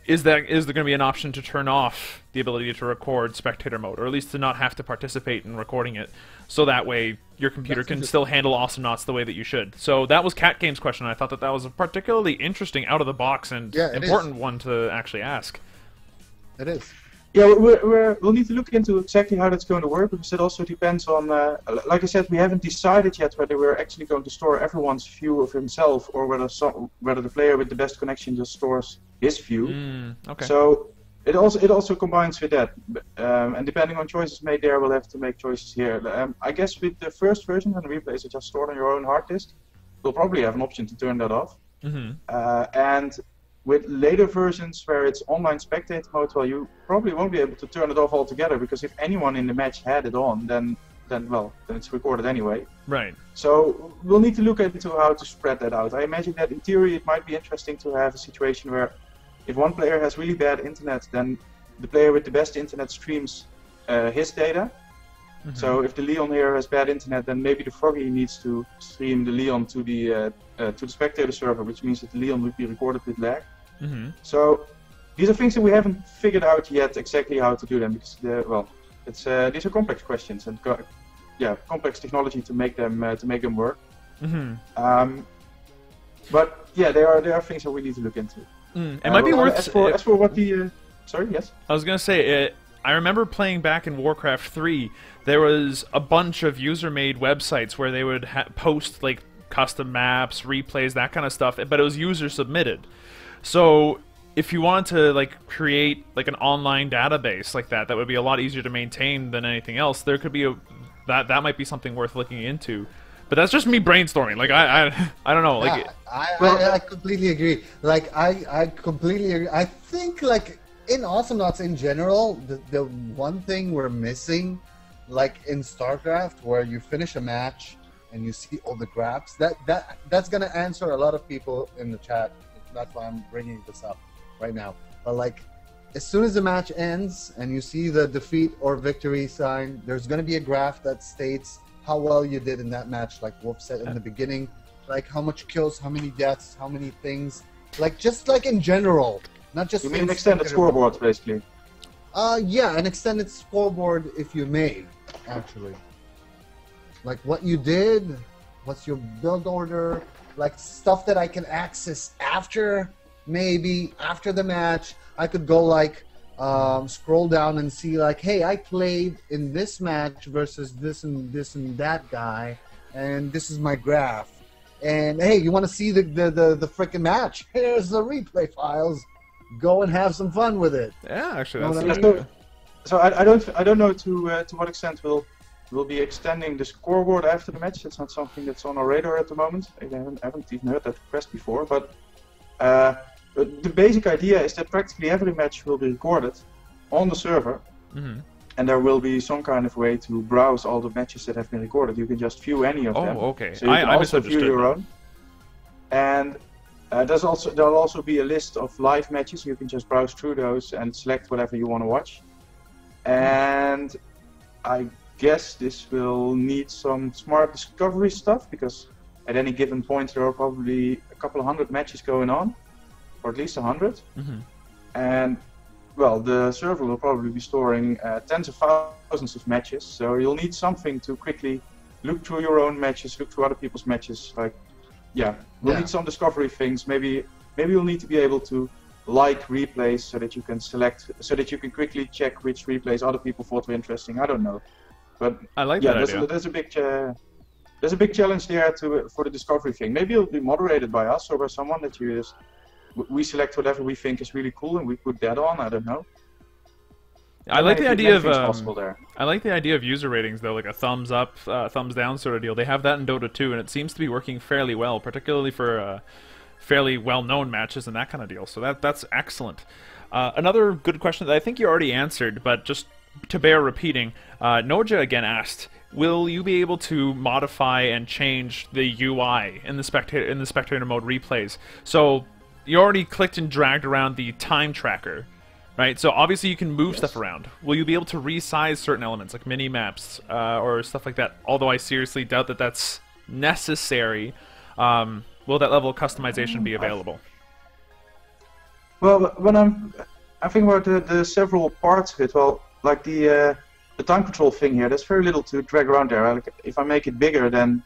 is there going to be an option to turn off the ability to record spectator mode, or at least to not have to participate in recording it, so that way your computer can still handle Awesomenauts the way that you should? So that was Cat Game's question. I thought that was a particularly interesting, out-of-the-box, and important one to actually ask. It is. Yeah, we'll need to look into exactly how that's going to work, because it also depends on, like I said, we haven't decided yet whether we're actually going to store everyone's view of himself, or whether the player with the best connection just stores his view. Okay. So it also combines with that, and depending on choices made there, we'll have to make choices here. I guess with the first version, when the replays are just stored on your own hard disk, we'll probably have an option to turn that off. And with later versions where it's online spectator mode, well, you probably won't be able to turn it off altogether, because if anyone in the match had it on, then it's recorded anyway. Right. So we'll need to look into how to spread that out. I imagine that in theory it might be interesting to have a situation where if one player has really bad internet, then the player with the best internet streams his data. So if the Leon here has bad internet, then maybe the Froggy needs to stream the Leon to the spectator server, which means that the Leon would be recorded with lag. So these are things that we haven't figured out yet exactly how to do them, because these are complex questions and complex technology to make them work. But yeah, there are things that we need to look into. It might be worth. As for what the sorry, yes. I was gonna say I remember playing back in Warcraft 3. There was a bunch of user-made websites where they would post like custom maps, replays, that kind of stuff, but it was user-submitted. So if you wanted to like create like an online database like that would be a lot easier to maintain than anything else. There could be that might be something worth looking into. But that's just me brainstorming. Like I don't know. Like I completely agree. Like I completely agree. I think like in Awesomenauts in general, the one thing we're missing, like in StarCraft, where you finish a match and you see all the graphs, that's gonna answer a lot of people in the chat. That's why I'm bringing this up right now. But like, as soon as the match ends and you see the defeat or victory sign, there's gonna be a graph that states how well you did in that match, like Wolf said in the beginning, like how much kills, how many deaths, how many things, like just like in general, not just. You mean an extended scoreboard, basically? Yeah, an extended scoreboard if you may, actually. Like what you did, what's your build order, like stuff that I can access after, maybe after the match. I could go like scroll down and see like, hey, I played in this match versus this and that guy, and this is my graph. And hey, you want to see the freaking match? Here's the replay files. Go and have some fun with it. Yeah, actually, so I don't know to what extent we'll be extending the scoreboard after the match. It's not something that's on our radar at the moment. I haven't even heard that request before, but the basic idea is that practically every match will be recorded on the server, and there will be some kind of way to browse all the matches that have been recorded. You can just view any of them. Oh, okay. So you can also view your own. And there'll also be a list of live matches. You can just browse through those and select whatever you want to watch. And I guess this will need some smart discovery stuff, because at any given point there are probably a couple of hundred matches going on, or at least 100. And well, the server will probably be storing tens of thousands of matches, so you'll need something to quickly look through your own matches, look through other people's matches. Like, we'll need some discovery things. Maybe you'll need to be able to like replays so that you can select, so that you can quickly check which replays other people thought were interesting. I don't know, but I like that idea. There's a big challenge there for the discovery thing. Maybe it'll be moderated by us or by someone that you just. We select whatever we think is really cool and we put that on. I don't know. I like the idea of I like the idea of user ratings though, like a thumbs up, thumbs down sort of deal. They have that in Dota 2, and it seems to be working fairly well, particularly for fairly well-known matches and that kind of deal. So that's excellent. Another good question that I think you already answered, but just to bear repeating, Noja again asked, will you be able to modify and change the UI in the spectator mode replays? So you already clicked and dragged around the time tracker, right? So obviously you can move stuff around. Will you be able to resize certain elements, like mini-maps or stuff like that? Although I seriously doubt that that's necessary. Will that level of customization be available? Well, when I think about the several parts of it, well, like the time control thing here, there's very little to drag around there. Like, if I make it bigger, then,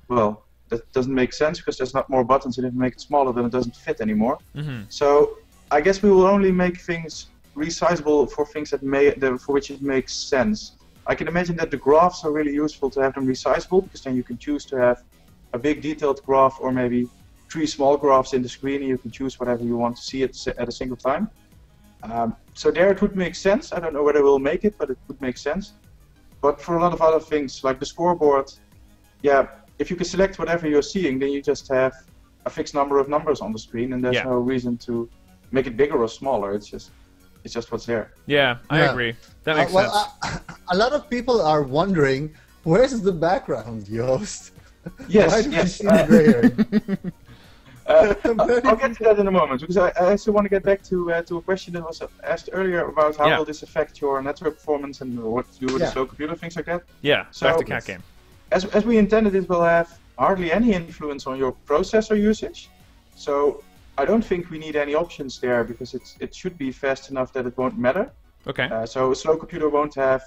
well, that doesn't make sense because there's not more buttons, and if I make it smaller, then it doesn't fit anymore. So I guess we will only make things resizable for things for which it makes sense. I can imagine that the graphs are really useful to have them resizable, because then you can choose to have a big detailed graph or maybe 3 small graphs in the screen, and you can choose whatever you want to see at a single time. So there it would make sense. I don't know whether we'll make it, but it would make sense. But for a lot of other things, like the scoreboard, if you can select whatever you're seeing, then you just have a fixed number of numbers on the screen, and there's no reason to make it bigger or smaller. It's just what's there. Yeah, I agree. That makes sense. A lot of people are wondering, where's the background, Joost? Yes, Why do we see the gray hair? I'll get to that in a moment, because I also want to get back to a question that was asked earlier about how will this affect your network performance and what to do with the slow computer, things like that. Yeah, so back to cat game. As we intended, it will have hardly any influence on your processor usage. So I don't think we need any options there, because it should be fast enough that it won't matter. Okay. So a slow computer won't have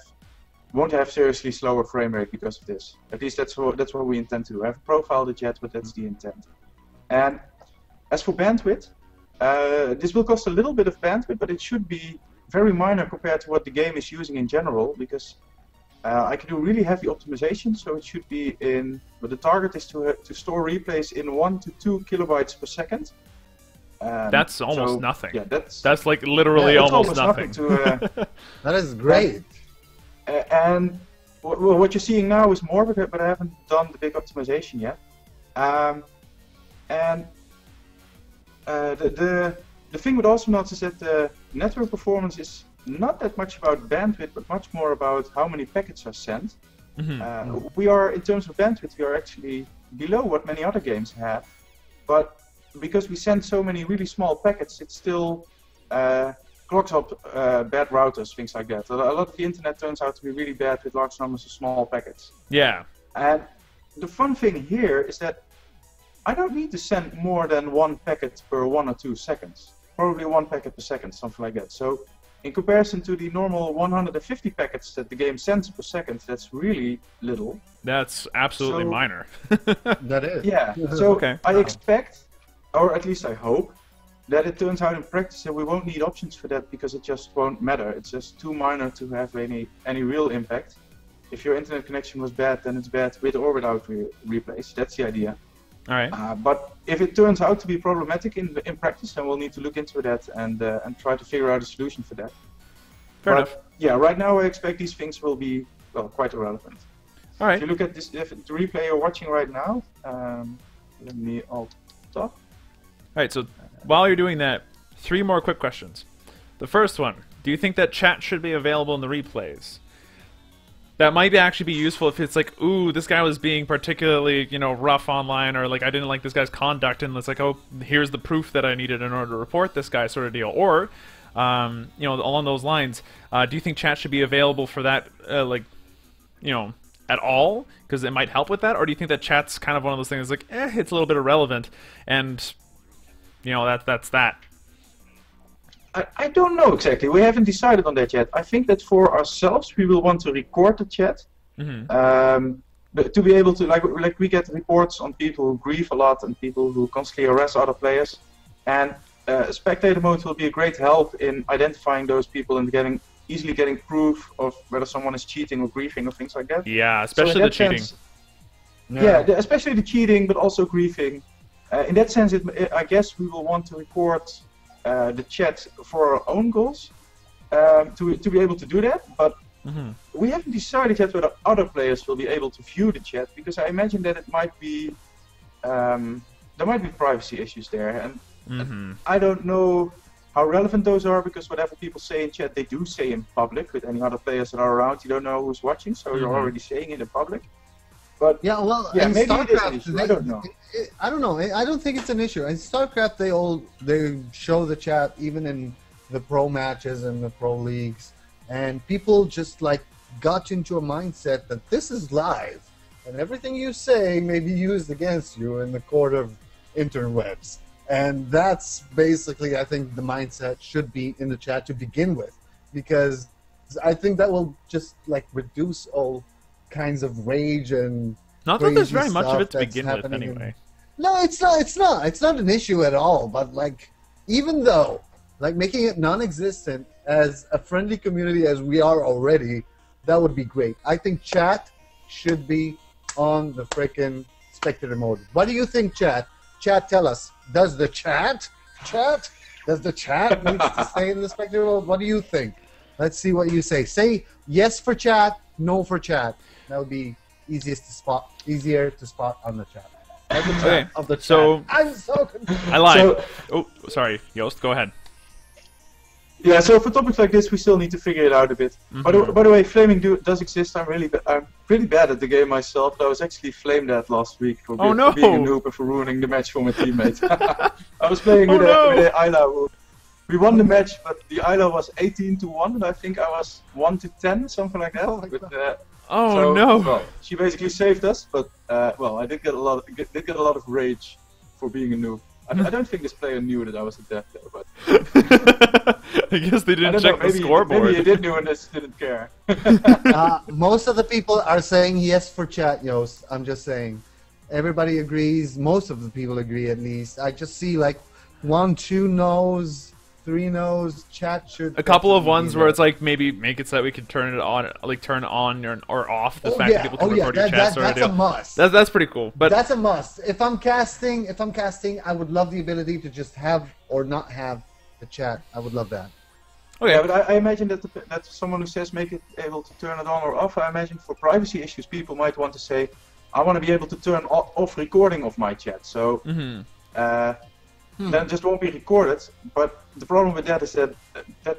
seriously slower frame rate because of this. At least that's what we intend to do. I haven't profiled it yet, but that's the intent. And as for bandwidth, this will cost a little bit of bandwidth, but it should be very minor compared to what the game is using in general, because I can do really heavy optimization, so it should be but the target is to store replays in 1 to 2 kilobytes per second. That's almost nothing. Yeah, that's like literally almost nothing. That is great. And what you're seeing now is more of it, but I haven't done the big optimization yet. And the thing with Awesomenauts is that the network performance is not that much about bandwidth, but much more about how many packets are sent. We are, in terms of bandwidth, we are actually below what many other games have, but because we send so many really small packets, it still clogs up bad routers, things like that. A lot of the internet turns out to be really bad with large numbers of small packets. Yeah. And the fun thing here is that I don't need to send more than 1 packet per 1 or 2 seconds. Probably 1 packet per second, something like that. So in comparison to the normal 150 packets that the game sends per second, that's really little. That's absolutely minor. That is. Yeah. So I expect, or at least I hope, that it turns out in practice that we won't need options for that, because it just won't matter. It's just too minor to have any real impact. If your internet connection was bad, then it's bad with or without replays. That's the idea. All right. But if it turns out to be problematic in practice, then we'll need to look into that and try to figure out a solution for that. Fair enough. Yeah, right now I expect these things will be quite irrelevant. All right. If you look at the replay you're watching right now, let me alt top. All right. So while you're doing that, 3 more quick questions. The first one: do you think that chat should be available in the replays? That might actually be useful if it's like, ooh, this guy was being particularly, rough online, or like I didn't like this guy's conduct, and it's like, oh, here's the proof that I needed in order to report this guy, sort of deal. Or, along those lines, do you think chat should be available for that, you know, at all, because it might help with that, or do you think that chat's kind of one of those things like, it's a little bit irrelevant, and you know that's that? I don't know exactly. We haven't decided on that yet. I think that for ourselves, we will want to record the chat. But to be able to, like we get reports on people who grieve a lot and people who constantly harass other players, and spectator mode will be a great help in identifying those people and easily getting proof of whether someone is cheating or griefing or things like that. Yeah, especially the cheating. Especially the cheating, but also griefing. In that sense, I guess we will want to record the chat for our own goals to be able to do that, but we haven't decided yet whether other players will be able to view the chat, because I imagine that it might be there might be privacy issues there, and I don't know how relevant those are, because whatever people say in chat, they do say in public. With any other players that are around, you don't know who's watching, so you're already saying it in public. But yeah, well, yeah, in maybe it is an StarCraft, issue. I don't know. I don't know. I don't think it's an issue. In StarCraft, they show the chat even in the pro matches and the pro leagues, and people just like got into a mindset that this is live, and everything you say may be used against you in the court of interwebs. And that's basically, I think, the mindset should be in the chat to begin with, because I think that will just like reduce all kinds of rage and not that there's very much of it to begin with, anyway. No, it's not. It's not an issue at all. But like, even though, like, making it non-existent as a friendly community as we are already, that would be great. I think chat should be on the frickin' spectator mode. What do you think, chat? Chat, tell us. Does the chat need to stay in the spectator mode? What do you think? Let's see what you say. Say yes for chat, no for chat. That would be easier to spot on the chat. Okay, of the chat. so I'm so confused. I lied. So, oh, sorry, Joost, go ahead. yeah, so for topics like this, we still need to figure it out a bit. By the way, flaming does exist. I'm pretty bad at the game myself. But I was actually flamed at last week for being a noob and for ruining the match for my teammate. I was playing with a Isla. We won the match, but the Isla was 18-1, and I think I was 1-10, something like that. Well, she basically saved us, but well, I did get a lot of rage for being a noob. I don't think this player knew that I was a death though, but I guess they didn't check the scoreboard. Maybe he did know and just didn't care. Most of the people are saying yes for chat, Joost. I'm just saying. Everybody agrees. Most of the people agree, at least. I just see like 1, 2 no's, 3 no's. Chat should. A couple of ones where it's like maybe make it so that we can turn it on, like turn on or off the fact that people can record your chats. That's a must. That's pretty cool. But that's a must. If I'm casting, I would love the ability to just have or not have the chat. I would love that. Okay, yeah, but I imagine that someone who says make it able to turn it on or off, I imagine for privacy issues, people might want to say, I want to be able to turn off recording of my chat. So then just won't be recorded. But the problem with that is that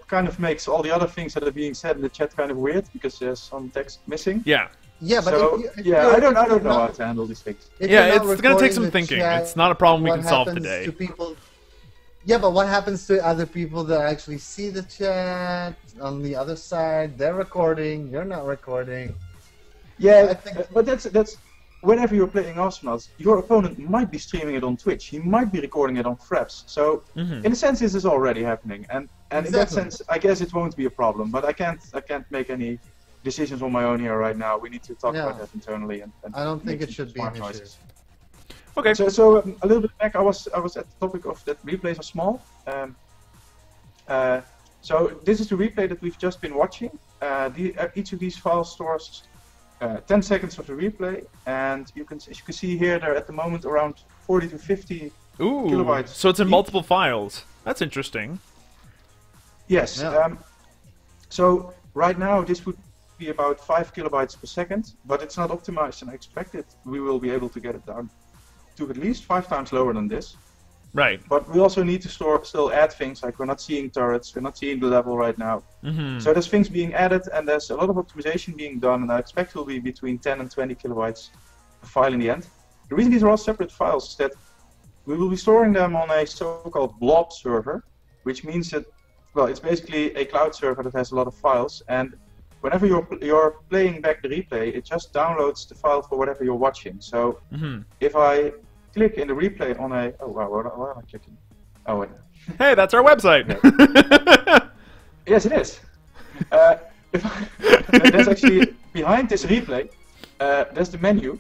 kind of makes all the other things that are being said in the chat kind of weird, because there's some text missing. Yeah. Yeah, but so, I don't know how to handle these things. Yeah, it's gonna take some thinking. It's not a problem we can solve today. Yeah, but what happens to other people that actually see the chat on the other side? They're recording, you're not recording. Yeah, but that's whenever you're playing Awesomenauts, your opponent might be streaming it on Twitch. He might be recording it on Fraps. So in a sense, this is already happening, and in that sense, I guess it won't be a problem. But I can't make any decisions on my own here right now. We need to talk about that internally. And I don't think it should be an issue. Okay. So a little bit back, I was at the topic of that replays are small. So this is the replay that we've just been watching. Each of these files stores 10 seconds of the replay, and as you can see here, they're at the moment around 40 to 50 kilobytes. So it's in multiple files. That's interesting. Yes. Yeah. So right now this would be about 5 kilobytes per second, but it's not optimized, and I expect we will be able to get it down to at least 5 times lower than this. Right. But we also need to still add things, like we're not seeing turrets, we're not seeing the level right now. So there's things being added, and there's a lot of optimization being done, and I expect it will be between 10 and 20 kilobytes per file in the end. The reason these are all separate files is that we will be storing them on a so-called blob server, which means that, well, it's basically a cloud server that has a lot of files, and whenever you're playing back the replay, it just downloads the file for whatever you're watching. So if I click in the replay on a where am I clicking? Oh wait. Hey, that's our website. Yes, it is. There's actually behind this replay. There's the menu.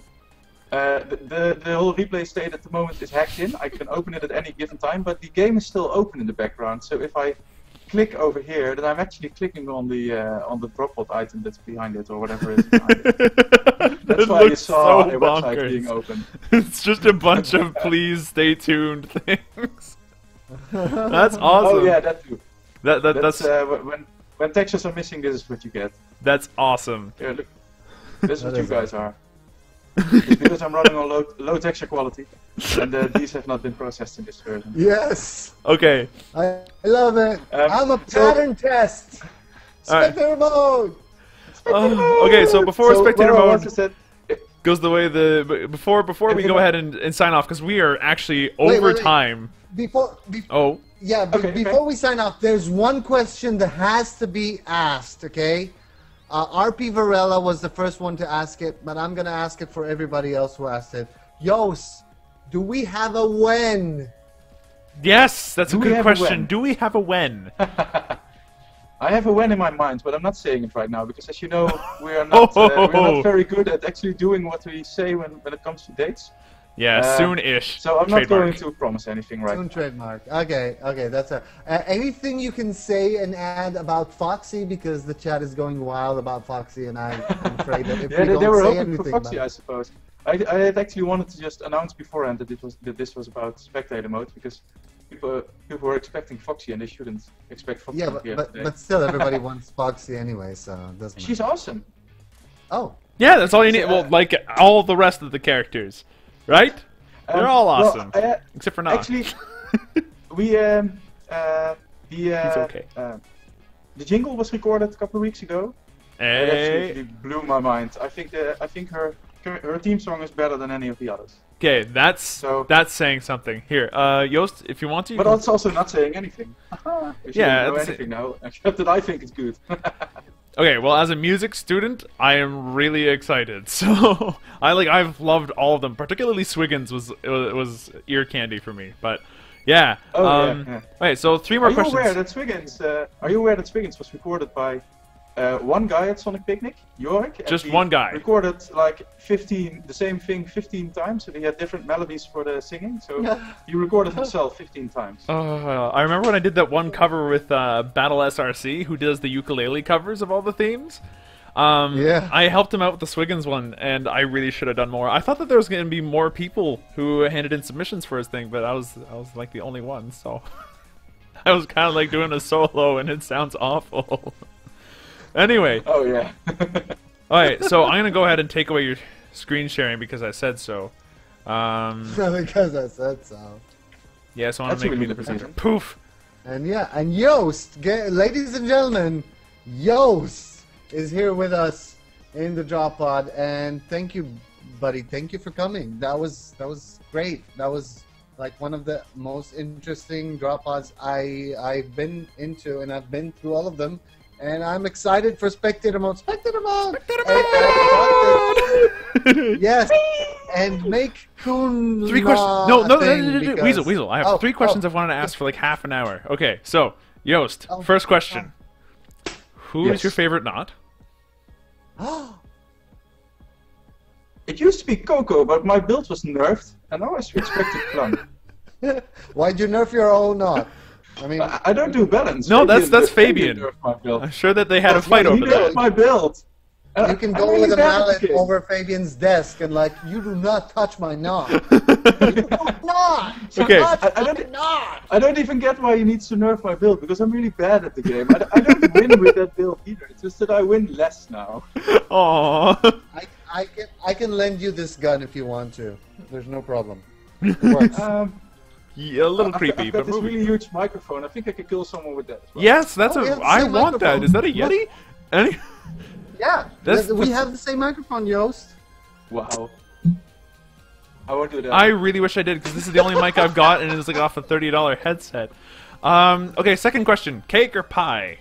The whole replay state at the moment is hacked in. I can open it at any given time, but the game is still open in the background. So if I click over here, then I'm actually clicking on the Droppod item that's behind it, or whatever is behind it. That's why you saw a website being open. It's just a bunch of please stay tuned things. That's awesome. Oh yeah, that too. That's when textures are missing, this is what you get. That's awesome. Here, look. This is what you guys are. It's because I'm running on low texture quality, and these have not been processed in this version. Yes. Okay. I love it. I'm a pattern test. Spectator mode. Okay, so before Spectator mode said, goes the way before we go ahead and sign off, because we are actually over time. Before we sign off, there's one question that has to be asked. Okay. RP Varela was the first one to ask it, but I'm going to ask it for everybody else who asked it. Joost, do we have a when? Yes, that's a good question. Do we have a when? I have a when in my mind, but I'm not saying it right now, because as you know, we are not, we're not very good at actually doing what we say when it comes to dates. Yeah, soon-ish. So I'm not going to promise anything right now. Soon trademark. Okay, that's anything you can say and add about Foxy, because the chat is going wild about Foxy, and I'm afraid that if we don't they were say hoping anything for Foxy, I suppose. I had actually wanted to just announce beforehand that this was about Spectator mode, because people were expecting Foxy and they shouldn't expect Foxy. Yeah, but still, everybody wants Foxy anyway, so it doesn't matter. She's awesome. Oh. Yeah, that's all you need. Well, like all the rest of the characters. Right? They're all awesome, except for not. Actually, we He's okay. The jingle was recorded a couple of weeks ago. Hey. It absolutely blew my mind. I think her theme song is better than any of the others. Okay, that's saying something. Here, Joost, if you want to. But that's also not saying anything. Yeah, don't know anything now, except that I think it's good. Okay, well, as a music student, I am really excited. So I've loved all of them. Particularly Swiggins was ear candy for me. But yeah. Okay, so 3 more questions. Are you aware that Swiggins was recorded by one guy at Sonic Picnic, Yorick? Just one guy. Recorded like the same thing 15 times, and he had different melodies for the singing. So he recorded himself 15 times. I remember when I did that one cover with Battle SRC, who does the ukulele covers of all the themes. I helped him out with the Swiggins one, and I really should have done more. I thought that there was going to be more people who handed in submissions for his thing, but I was like the only one, so I was kind of like doing a solo, and it sounds awful. Anyway. Oh yeah. Alright, so I'm gonna go ahead and take away your screen sharing because I said so. Because I said so. Yeah, so I want to make the presenter. Poof! And Joost, ladies and gentlemen, Joost is here with us in the Droppod, and thank you, buddy. Thank you for coming. That was great. That was like one of the most interesting Droppods I've been into, and I've been through all of them. And I'm excited for Spectator mode. Spectator mode! Spectator mode! Yes! And make Kun 3 questions. No, Weasel. I have 3 questions I've wanted to ask for like half an hour. Okay, so, Joost, first question. Who is your favorite knot? It used to be Coco, but my build was nerfed, and now I expected Plum. Why'd you nerf your own knot? I mean, I don't do balance. No, that's Fabian. I'm sure that they had a fight over that. My build. You can go with a mallet over Fabian's desk and like, you do not touch my knot. Okay. I don't even get why he needs to nerf my build, because I'm really bad at the game. I don't win with that build either. It's just that I win less now. Aww. I can lend you this gun if you want to. There's no problem. It works. Yeah, a little creepy, I've got but this really huge microphone. I think I could kill someone with that as well. Yes, that's I want that. Is that a Yeti? Yeah, we have the same microphone, Joost. Wow. I won't do that. I really wish I did, because this is the only mic I've got, and it's like off a $30 headset. Okay, second question: cake or pie?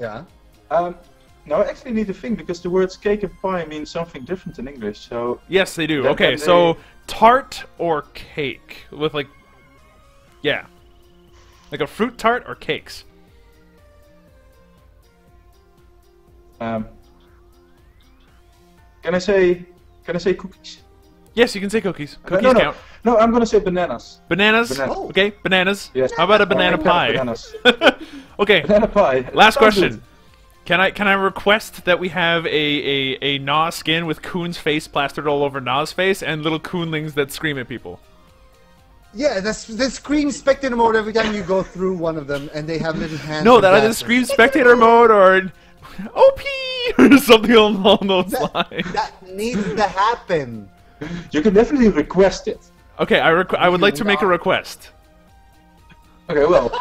Yeah. Now I actually need to think because the words cake and pie mean something different in English. So yes, they do. Okay, so tart or cake with like, yeah, like a fruit tart or cakes. Can I say cookies? Yes, you can say cookies. Cookies no, count. No, I'm gonna say bananas. Bananas? Oh. Okay, bananas. Yes. How about a banana pie? Bananas. Okay. Banana pie. Last Sounds question. good. Can I request that we have a Gnaw skin with Coon's face plastered all over Gnaw's face and little Coonlings that scream at people? Yeah, they scream Spectator mode every time you go through one of them, and they have little hands. No, that either screams Spectator mode or OP or something along those lines. That needs to happen. You can definitely request it. Okay, I would like to make a request. Okay, well,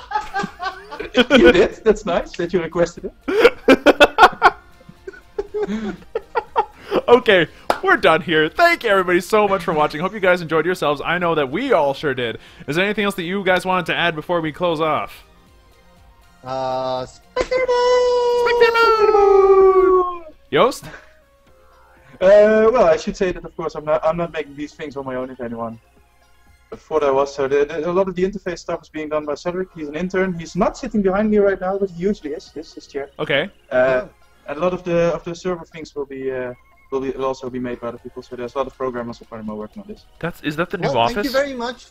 you did. That's nice that you requested it. Okay, we're done here. Thank you everybody so much for watching. Hope you guys enjoyed yourselves. I know that we all sure did. Is there anything else that you guys wanted to add before we close off? Spectator mode! Joost? Well, I should say that of course I'm not making these things on my own, if anyone. Before that was, so a lot of the interface stuff is being done by Cedric. He's an intern. He's not sitting behind me right now, but he usually is. This is his chair. Okay. And a lot of the server things will also be made by other people. So there's a lot of programmers at Ronimo working on this. Is that the new Well, office? thank you very much.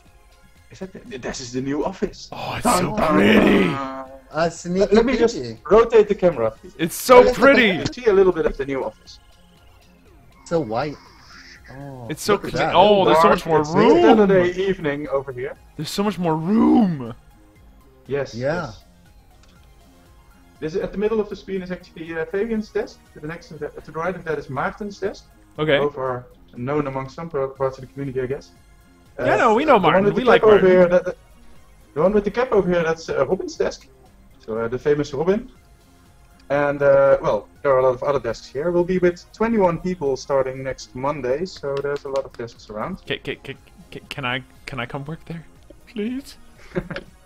This is the new office. Oh, it's so pretty. Sneaky Let me just rotate the camera. It's so pretty. You see a little bit of the new office. So white. Oh, It's so look at that. oh, there's so much more It's room. Saturday evening over here. There's so much more room. Yes. Yeah. Yes. This at the middle of the screen is actually Fabian's desk. To the right of that is Maarten's desk. Okay. Both are known among some parts of the community, I guess. Yeah, no, we know Martin. We like Martin. Martin. The one with the cap over here, that's Robin's desk. So the famous Robin. And, well, there are a lot of other desks here. We'll be with 21 people starting next Monday, so there's a lot of desks around. Can I come work there, please?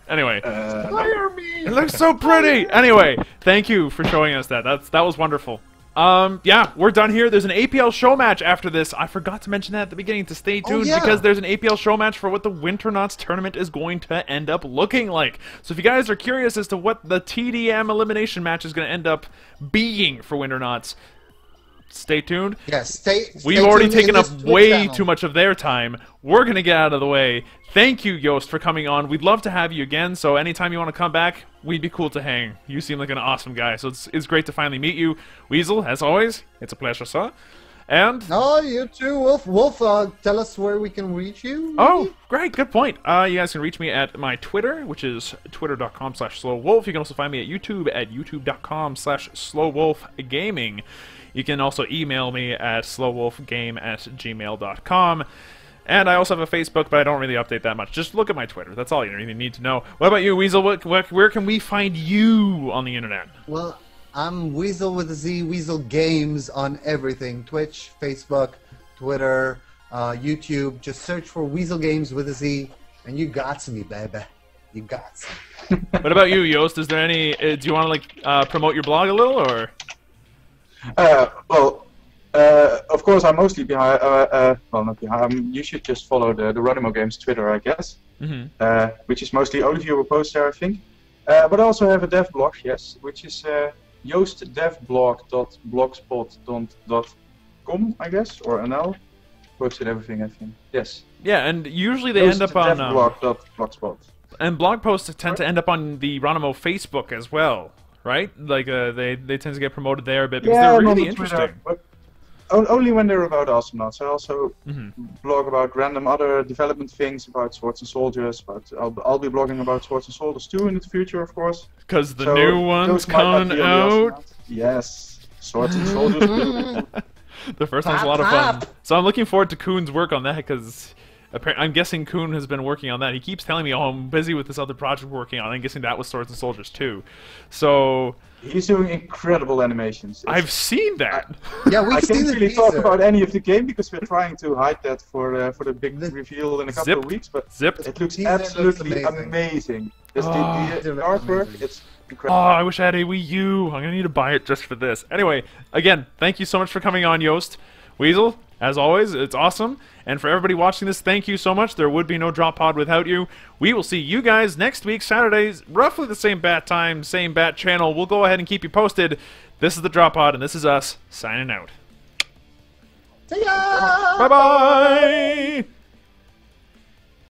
Anyway, Hire me. it looks so pretty. Anyway, thank you for showing us that. That was wonderful. Yeah, we're done here. There's an APL show match after this. I forgot to mention that at the beginning to stay tuned because there's an APL show match for what the Weaselnauts tournament is going to end up looking like. So if you guys are curious as to what the TDM elimination match is going to end up being for Weaselnauts, stay tuned. Yes, We've already taken up way too much of their time. We're going to get out of the way. Thank you, Joost, for coming on. We'd love to have you again, so anytime you want to come back, we'd be cool to hang. You seem like an awesome guy, so it's great to finally meet you. Weasel, as always, it's a pleasure, sir. And... Oh, you too, Wolf. Wolf, tell us where we can reach you. Oh, great, good point. You guys can reach me at my Twitter, which is twitter.com/SlowWolf. You can also find me at YouTube at youtube.com/SlowWolfGaming. You can also email me at slowwolfgame@gmail.com. And I also have a Facebook, but I don't really update that much. Just look at my Twitter. That's all you really need to know. What about you, Weasel? Where can we find you on the internet? Well, I'm Weasel with a Z, Weasel Games on everything. Twitch, Facebook, Twitter, YouTube. Just search for Weasel Games with a Z, and you got me, baby. You got me. What about you, Joost? Is there any... do you want to, promote your blog a little, or...? Well... of course, I'm mostly behind. Well, not behind. You should just follow the Ronimo Games Twitter, I guess. Which is mostly Olivier will post there, I think. But I also have a dev blog, yes, which is joostdevblog.blogspot.com, I guess, or NL. Posted everything, I think. Yes. Yeah, and usually they end up on. Joostdevblog.blogspot. And blog posts tend to end up on the Ronimo Facebook as well, right? Like they tend to get promoted there a bit because they're really interesting. Only when they're about Awesomenauts. I also blog about random other development things, about Swords and Soldiers. I'll be blogging about Swords and Soldiers too in the future, of course. Because the new one's coming out. Yes, Swords and Soldiers. The first one's a lot of fun. So I'm looking forward to Koon's work on that because I'm guessing Koon has been working on that. He keeps telling me, "Oh, I'm busy with this other project we're working on." I'm guessing that was Swords and Soldiers too. So. He's doing incredible animations. I've seen that. Yeah, we've I seen can't really talk about any of the game because we're trying to hide that for the big reveal in a couple of weeks. But it looks absolutely amazing. The artwork, it's incredible. Oh, I wish I had a Wii U. I'm gonna need to buy it just for this. Anyway, again, thank you so much for coming on, Joost. Weasel, as always, it's awesome. And for everybody watching this, thank you so much. There would be no Droppod without you. We will see you guys next week, Saturdays, roughly the same bat time, same bat channel. We'll go ahead and keep you posted. This is the Droppod, and this is us signing out. See ya! Bye-bye!